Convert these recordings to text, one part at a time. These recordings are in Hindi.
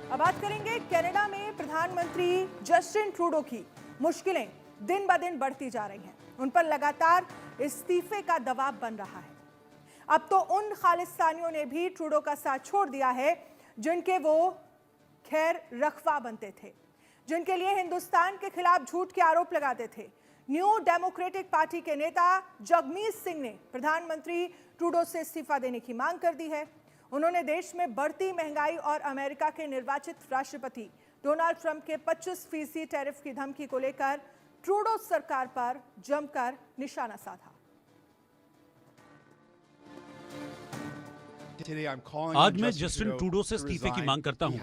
अब बात करेंगे कनाडा में प्रधानमंत्री जस्टिन ट्रूडो की मुश्किलें दिन ब दिन बढ़ती जा रही हैं। उन पर लगातार इस्तीफे का दबाव बन रहा है। अब तो उन खालिस्तानियों ने भी ट्रूडो का साथ छोड़ दिया है जिनके वो खैर रखवा बनते थे, जिनके लिए हिंदुस्तान के खिलाफ झूठ के आरोप लगाते थे। न्यू डेमोक्रेटिक पार्टी के नेता जगमीत सिंह ने प्रधानमंत्री ट्रूडो से इस्तीफा देने की मांग कर दी है। उन्होंने देश में बढ़ती महंगाई और अमेरिका के निर्वाचित राष्ट्रपति डोनाल्ड ट्रंप के 25% टैरिफ की धमकी को लेकर ट्रूडो सरकार पर जमकर निशाना साधा। आज मैं जस्टिन ट्रूडो से इस्तीफे की मांग करता हूं।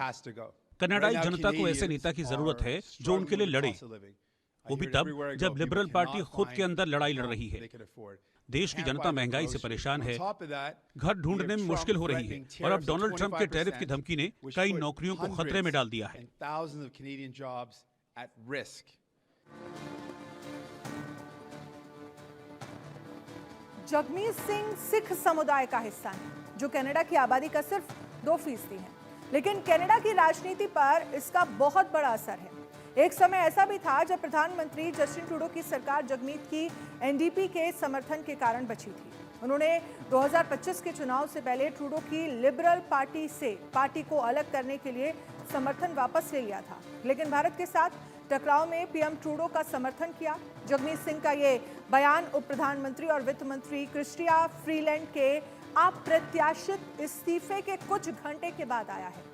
कनाडाई जनता को ऐसे नेता की जरूरत है जो उनके लिए लड़े, वो भी तब जब लिबरल पार्टी खुद के अंदर लड़ाई लड़ रही है। देश की जनता महंगाई से परेशान है, घर ढूंढने में मुश्किल हो रही है और अब डोनाल्ड ट्रंप के टैरिफ की धमकी ने कई नौकरियों को खतरे में डाल दिया है। जगमीत सिंह सिख समुदाय का हिस्सा है जो कनाडा की आबादी का सिर्फ 2% है, लेकिन कनाडा की राजनीति पर इसका बहुत बड़ा असर है। एक समय ऐसा भी था जब प्रधानमंत्री जस्टिन ट्रूडो की सरकार जगमीत की एनडीपी के समर्थन के कारण बची थी। उन्होंने 2025 के चुनाव से पहले ट्रूडो की लिबरल पार्टी से पार्टी को अलग करने के लिए समर्थन वापस ले लिया था, लेकिन भारत के साथ टकराव में पीएम ट्रूडो का समर्थन किया। जगमीत सिंह का ये बयान उप प्रधानमंत्री और वित्त मंत्री क्रिस्टिया फ्रीलैंड के अप्रत्याशित इस्तीफे के कुछ घंटे के बाद आया है।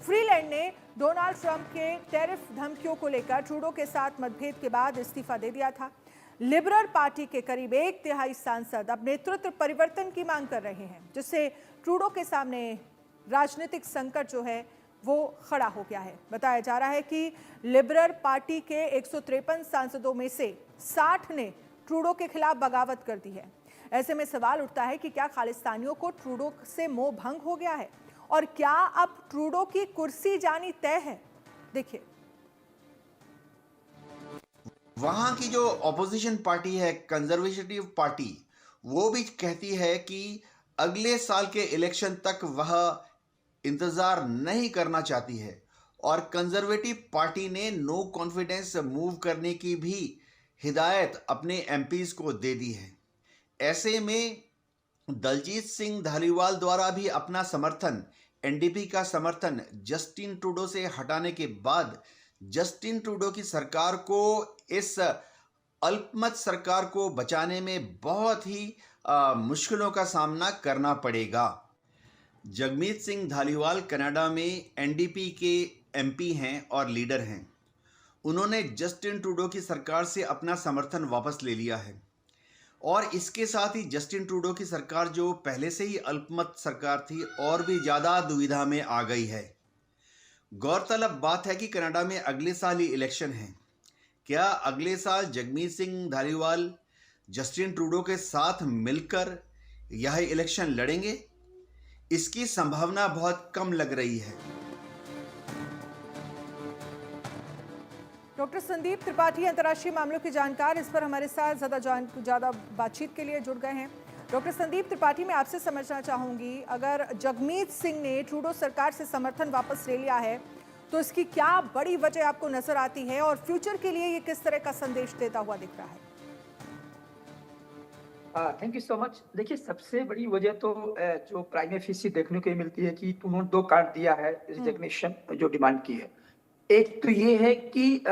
फ्रीलैंड ने डोनाल्ड ट्रंप के टैरिफ धमकियों को लेकर ट्रूडो के साथ मतभेद के बाद इस्तीफा दे दिया था। लिबरल पार्टी के करीब 1/3 सांसद अब नेतृत्व परिवर्तन की मांग कर रहे हैं, जिससे ट्रूडो के सामने राजनीतिक संकट जो है वो खड़ा हो गया है। बताया जा रहा है कि लिबरल पार्टी के 153 सांसदों में से 60 ने ट्रूडो के खिलाफ बगावत कर दी है। ऐसे में सवाल उठता है कि क्या खालिस्तानियों को ट्रूडो से मोह भंग हो गया है और क्या अब ट्रूडो की कुर्सी जानी तय है? देखिए, वहां की जो ऑपोजिशन पार्टी है कंजर्वेटिव पार्टी, वो भी कहती है कि अगले साल के इलेक्शन तक वह इंतजार नहीं करना चाहती है और कंजर्वेटिव पार्टी ने नो कॉन्फिडेंस मूव करने की भी हिदायत अपने एमपीज को दे दी है। ऐसे में दलजीत सिंह धालीवाल द्वारा भी अपना समर्थन, एनडीपी का समर्थन जस्टिन ट्रूडो से हटाने के बाद जस्टिन ट्रूडो की सरकार को इस अल्पमत सरकार को बचाने में बहुत ही मुश्किलों का सामना करना पड़ेगा। जगमीत सिंह धालीवाल कनाडा में एनडीपी के एमपी हैं और लीडर हैं। उन्होंने जस्टिन ट्रूडो की सरकार से अपना समर्थन वापस ले लिया है और इसके साथ ही जस्टिन ट्रूडो की सरकार जो पहले से ही अल्पमत सरकार थी और भी ज़्यादा दुविधा में आ गई है। गौरतलब बात है कि कनाडा में अगले साल ही इलेक्शन है। क्या अगले साल जगमीत सिंह धालीवाल जस्टिन ट्रूडो के साथ मिलकर यह इलेक्शन लड़ेंगे? इसकी संभावना बहुत कम लग रही है। डॉक्टर संदीप त्रिपाठी अंतर्राष्ट्रीय मामलों के जानकार इस पर हमारे साथ ज़्यादा बातचीत के लिए जुड़ गए हैं। डॉक्टर संदीप त्रिपाठी, मैं आपसे समझना चाहूँगी, अगर जगमीत सिंह ने ट्रूडो सरकार से समर्थन वापस ले लिया है तो इसकी क्या बड़ी वजह आपको नजर आती है और फ्यूचर के लिए ये किस तरह का संदेश देता हुआ दिख रहा है? Thank you so much. देखिए, सबसे बड़ी वजह तो जो प्राइम फेसी देखने को मिलती है कि उन्होंने 2 कार्ड दिया है रिजिग्नेशन जो डिमांड की है। एक तो ये है कि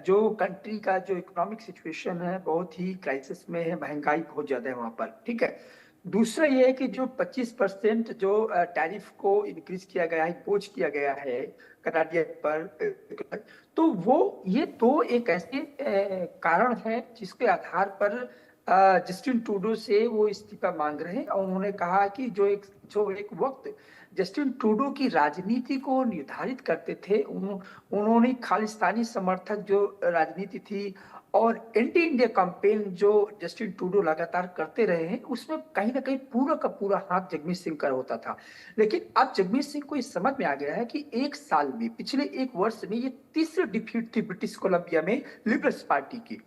जो कंट्री का जो इकोनॉमिक सिचुएशन है बहुत ही क्राइसिस में है, महंगाई बहुत ज्यादा है वहां पर, ठीक है। दूसरा ये है कि जो 25% जो टैरिफ को इंक्रीज किया गया है, इम्पोज किया गया है कनाडियन पर, तो वो ये तो एक ऐसे कारण है जिसके आधार पर जस्टिन ट्रूडो से वो इस्तीफा मांग रहे हैं। और उन्होंने कहा कि जो एक वक्त जस्टिन ट्रूडो की राजनीति को निर्धारित करते थे, उन्होंने खालिस्तानी समर्थक जो राजनीति थी और एंटी इंडिया कैंपेन जो जस्टिन ट्रूडो लगातार करते रहे हैं, उसमें कहीं ना कहीं पूरा का पूरा हाथ जगमीत सिंह का होता था। लेकिन अब जगमीत सिंह को इस समझ में आ गया है कि एक साल में, पिछले 1 वर्ष में ये तीसरी डिफीट थी ब्रिटिश कोलंबिया में लिबरल्स पार्टी की।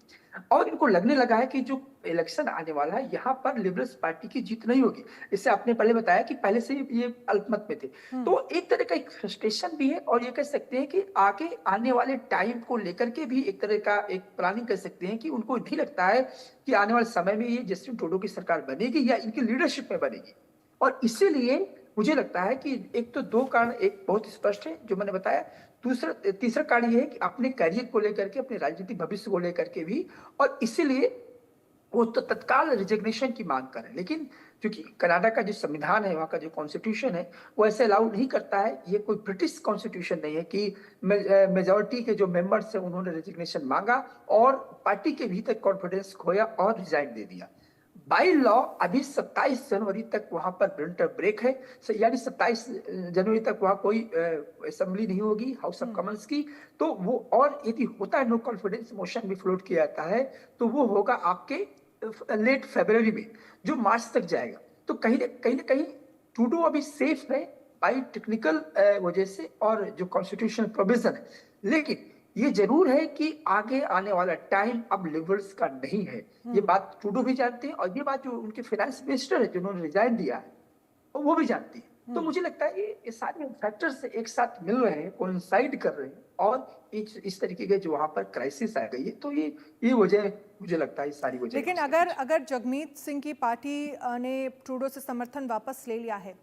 और इनको लगने लगा है कि जो इलेक्शन आने वाला है यहाँ पर लिबरल्स पार्टी की जीत नहीं होगी। इससे आपने पहले बताया कि पहले से ये अल्पमत में थे, तो एक तरह का एक फ्रस्ट्रेशन भी है और ये कह सकते हैं कि आगे आने वाले टाइम को लेकर के भी एक तरह का एक प्लानिंग कर सकते हैं कि उनको नहीं लगता है कि आने वाले समय में ये जस्टिन ट्रूडो की सरकार बनेगी या इनकी लीडरशिप में बनेगी। और इसीलिए मुझे लगता है कि एक तो दो कारण एक बहुत स्पष्ट है जो मैंने बताया, तीसरा कारण ये है कि अपने करियर को लेकर के, अपने राजनीतिक भविष्य को लेकर के भी, और इसीलिए वो तो तत्काल रिजिग्नेशन की मांग कर रहे हैं। लेकिन क्योंकि कनाडा का जो संविधान है, वहाँ का जो कॉन्स्टिट्यूशन है, वो ऐसे अलाउ नहीं करता है। ये कोई ब्रिटिश कॉन्स्टिट्यूशन नहीं है कि मेजॉरिटी के जो मेंबर्स हैं उन्होंने रेजिग्नेशन मांगा और पार्टी के भीतर कॉन्फिडेंस खोया और रिजाइन दे दिया। बाई लॉ अभी 27 जनवरी तक वहां पर विंटर ब्रेक है, यानी 27 जनवरी तक वहां कोई असेंबली नहीं होगी हाउस ऑफ कॉमन्स की। तो वो, और यदि होता है नो कॉन्फिडेंस मोशन भी फ्लोट किया जाता है तो वो होगा आपके लेट फरवरी में, जो मार्च तक जाएगा। तो कहीं ना कहीं ट्रूडो अभी सेफ है बाई टेक्निकल वजह से और जो कॉन्स्टिट्यूशनल प्रोविजन है। लेकिन ये जरूर है कि आगे आने वाला टाइम अब लिबरल्स का नहीं है, ये बात ट्रूडो भी जानते हैं और ये बात जो उनके फाइनेंस मिनिस्टर है जिन्होंने रिजाइन दिया है वो भी जानती है। तो मुझे लगता है ये सारे फैक्टर्स एक साथ मिल रहे हैं, कोइंसाइड कर रहे हैं और इस तरीके के जो वहां पर क्राइसिस आ गई है। तो ये वजह मुझे लगता है, ये सारी वजह। लेकिन अगर जगमीत सिंह की पार्टी ने ट्रूडो से समर्थन वापस ले लिया है,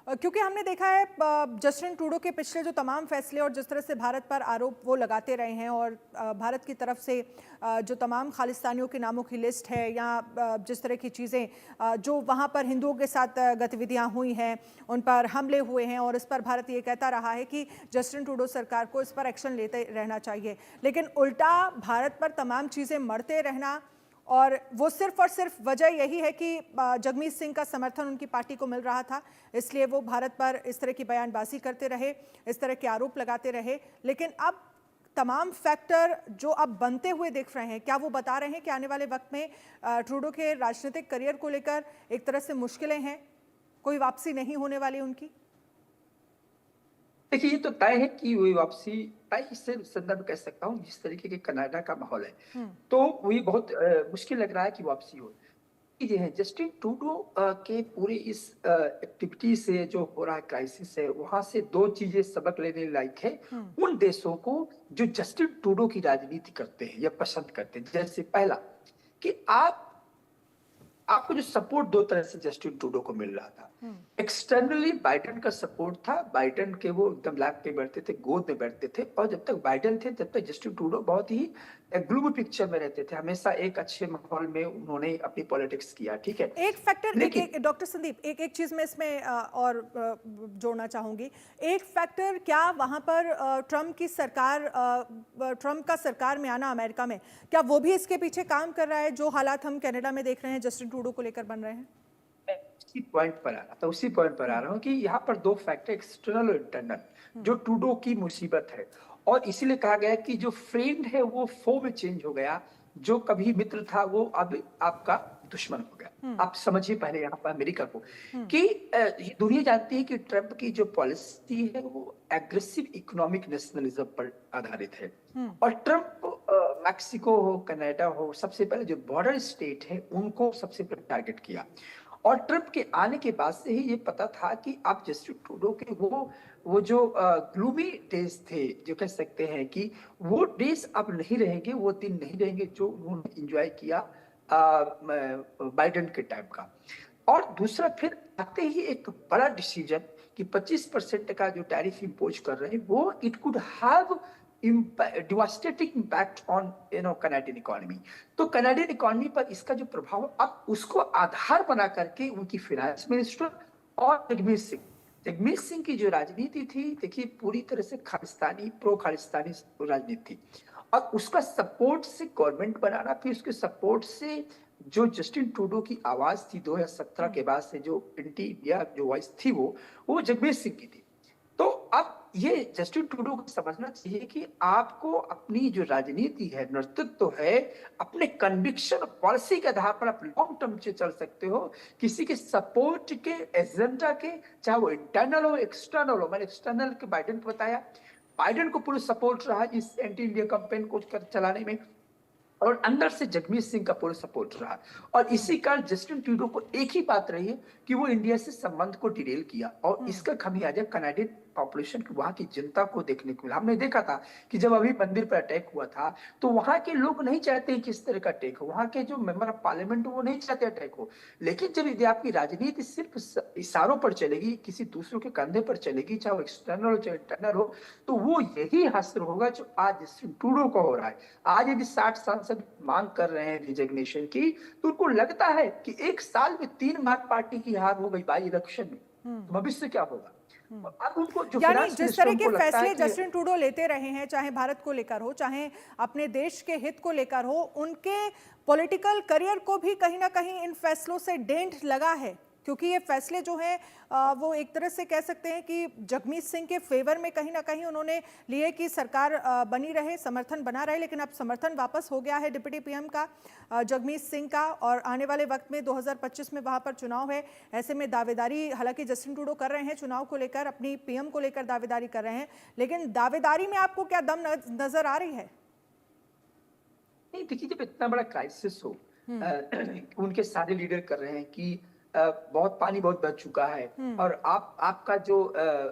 क्योंकि हमने देखा है जस्टिन ट्रूडो के पिछले जो तमाम फैसले और जिस तरह से भारत पर आरोप वो लगाते रहे हैं और भारत की तरफ से जो तमाम खालिस्तानियों के नामों की लिस्ट है या जिस तरह की चीज़ें जो वहाँ पर हिंदुओं के साथ गतिविधियाँ हुई हैं, उन पर हमले हुए हैं और इस पर भारत ये कहता रहा है कि जस्टिन ट्रूडो सरकार को इस पर एक्शन लेते रहना चाहिए। लेकिन उल्टा भारत पर तमाम चीज़ें मरते रहना, और वो सिर्फ और सिर्फ वजह यही है कि जगमीत सिंह का समर्थन उनकी पार्टी को मिल रहा था, इसलिए वो भारत पर इस तरह की बयानबाजी करते रहे, इस तरह के आरोप लगाते रहे। लेकिन अब तमाम फैक्टर जो अब बनते हुए दिख रहे हैं, क्या वो बता रहे हैं कि आने वाले वक्त में ट्रूडो के राजनीतिक करियर को लेकर एक तरह से मुश्किलें हैं, कोई वापसी नहीं होने वाली उनकी? देखिए, ये तो तय है कि वही वापसी तय, इससे संदर्भ कह सकता हूँ जिस तरीके के कनाडा का माहौल है, तो वही बहुत मुश्किल लग रहा है कि वापसी हो। ये है जस्टिन ट्रूडो के पूरे इस एक्टिविटी से जो हो रहा है क्राइसिस है, वहां से दो चीजें सबक लेने लायक है उन देशों को जो जस्टिन ट्रूडो की राजनीति करते हैं या पसंद करते हैं। जैसे पहला कि आपको जो सपोर्ट दो तरह से जस्टिन ट्रूडो को मिल रहा था। एक्सटर्नली बाइडेन का सपोर्ट था, बाइडेन के वो एकदम लैप पे बैठते थे, गोद में बैठते थे, और जब तक बाइडेन थे तब तक जस्टिन ट्रूडो बहुत ही ग्लोबल पिक्चर में रहते थे, हमेशा एक अच्छे माहौल में उन्होंने अपनी पॉलिटिक्स किया। ठीक है, एक फैक्टर डॉक्टर संदीप, एक चीज मैं इसमें और जोड़ना चाहूंगी। एक फैक्टर क्या वहां पर ट्रम्प का सरकार में आना अमेरिका में, क्या वो भी इसके पीछे काम कर रहा है जो हालात हम कनाडा में देख रहे हैं जस्टिन ट्रूडो को लेकर बन रहे हैं? उसी पॉइंट पर आ रहा हूँ कि यहाँ पर दो फैक्टर, एक्सटर्नल और इंटरनल, जो ट्रूडो की मुसीबत है। और इसीलिए कहा गया कि जो फ्रेंड है वो फो में चेंज हो गया, जो कभी मित्र था वो अब आपका दुश्मन हो गया। आप समझिए पहले यहाँ पर अमेरिका को कि दुनिया जानती है कि ट्रम्प की जो पॉलिसी है वो एग्रेसिव इकोनॉमिक नेशनलिज्म पर आधारित है। और ट्रम्प मैक्सिको हो, कनाडा हो, सबसे पहले जो बॉर्डर स्टेट है उनको सबसे पहले टारगेट किया। और ट्रम्प के आने के बाद से ही ये पता था कि आप जस्टिन ट्रूडो के वो जो ग्लूमी डेज थे, जो कह सकते हैं कि वो डेज अब नहीं रहेंगे, वो दिन नहीं रहेंगे जो उन्होंने एंजॉय किया बाइडेन के टाइम का। और दूसरा फिर आते ही एक बड़ा डिसीजन कि 25% का जो टैरिफ इंपोज कर रहे हैं वो it could have devastating impact on Canadian economy. तो कनाडियन इकोनॉमी पर इसका जो प्रभाव, अब उसको आधार बना करके उनकी फाइनेंस मिनिस्टर और जगमीत सिंह की जो राजनीति थी, देखिए पूरी तरह से खालिस्तानी, प्रो खालिस्तानी राजनीति थी, और उसका सपोर्ट से गवर्नमेंट बनाना, फिर उसके सपोर्ट से जो जस्टिन ट्रूडो की आवाज थी 2017 के बाद से, जो एंटी इंडिया जो वॉइस थी वो जगमीत सिंह की थी। तो अब ये जस्टिन ट्रूडो को समझना चाहिए कि आपको अपनी जो राजनीति है, नेतृत्व है, अपने कन्विक्शन पॉलिसी के आधार पर आप लॉन्ग टर्म से चल सकते हो, किसी के सपोर्ट के एजेंडा के, चाहे वो इंटरनल हो एक्सटर्नल हो। मैंने एक्सटर्नल के बाइडेन को बताया, बाइडेन को पूरा सपोर्ट रहा इस एंटी इंडिया कैंपेन को चलाने में। और अंदर से जगमीत सिंह का पूरा सपोर्ट रहा। और इसी कारण जस्टिन ट्रूडो को एक ही बात रही है कि वो इंडिया से संबंध को डिरेल किया, और इसका खमियाजा कनाडियन पॉपुलेशन की, वहां की जनता को देखने को मिला। हमने देखा था कि जब अभी मंदिर पर अटैक हुआ था तो वहां के लोग नहीं चाहते कि इस तरह का अटैक हो, वहां के जो मेंबर ऑफ पार्लियामेंट वो नहीं चाहते अटैक हो। लेकिन जब यदि आपकी राजनीति सिर्फ इशारों पर चलेगी, किसी दूसरों के कंधे पर चलेगी, चाहे वो एक्सटर्नल हो चाहे इंटरनल हो, तो वो यही हासिल होगा जो आज जस्टिन ट्रूडो का हो रहा है। आज यदि 60 सांसद मांग कर रहे हैं रिजिग्नेशन की, तो उनको लगता है कि 1 साल में 3 बार पार्टी की हार हो गई बाई इलेक्शन में, तो भविष्य क्या होगा। अब उनको जो यानी जिस तरह के फैसले कि जस्टिन ट्रूडो लेते रहे हैं, चाहे भारत को लेकर हो, चाहे अपने देश के हित को लेकर हो, उनके पॉलिटिकल करियर को भी कहीं ना कहीं इन फैसलों से डेंट लगा है, क्योंकि ये फैसले जो हैं वो एक तरह से कह सकते हैं कि जगमीत सिंह के फेवर में कहीं ना कहीं उन्होंने लिए कि सरकार बनी रहे, समर्थन बना रहे। लेकिन अब समर्थन वापस हो गया है डिप्टी पीएम का, जगमीत सिंह का, और आने वाले वक्त में 2025 में वहां पर चुनाव है। ऐसे में दावेदारी हालांकि जस्टिन ट्रूडो कर रहे हैं, चुनाव को लेकर, अपनी पीएम को लेकर दावेदारी कर रहे हैं, लेकिन दावेदारी में आपको क्या दम नजर आ रही है? नहीं, देखिए, जब इतना बड़ा क्राइसिस हो, उनके सारे लीडर कर रहे हैं कि बहुत पानी बहुत बच चुका है, और आपका जो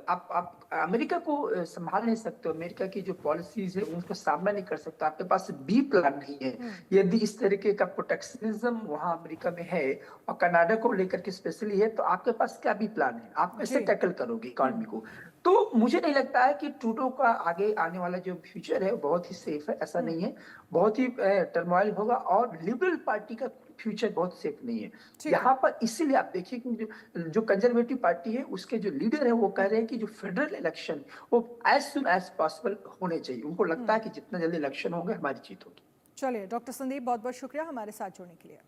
आप अमेरिका को संभाल नहीं सकते हो, अमेरिका की जो पॉलिसीज है उनका सामना नहीं कर सकते, आपके पास बी प्लान नहीं है। यदि इस तरीके का प्रोटेक्शनिज्म वहां अमेरिका में है और कनाडा को लेकर के स्पेशली है, तो आपके पास क्या बी प्लान है, आप कैसे टैकल करोगे इकोनॉमी को। तो मुझे नहीं लगता है कि ट्रूडो का आगे आने वाला जो फ्यूचर है वो बहुत ही सेफ है, ऐसा नहीं है, बहुत ही टर्मोइल होगा, और लिबरल पार्टी का फ्यूचर बहुत सेफ नहीं है यहाँ पर। इसीलिए आप देखिए कि जो कंजर्वेटिव पार्टी है उसके जो लीडर है वो कह रहे हैं कि जो फेडरल इलेक्शन वो एज सुन एज पॉसिबल होने चाहिए। उनको लगता है कि जितना जल्दी इलेक्शन होंगे हमारी जीत होगी। चलिए डॉक्टर संदीप, बहुत बहुत शुक्रिया हमारे साथ जुड़ने के लिए।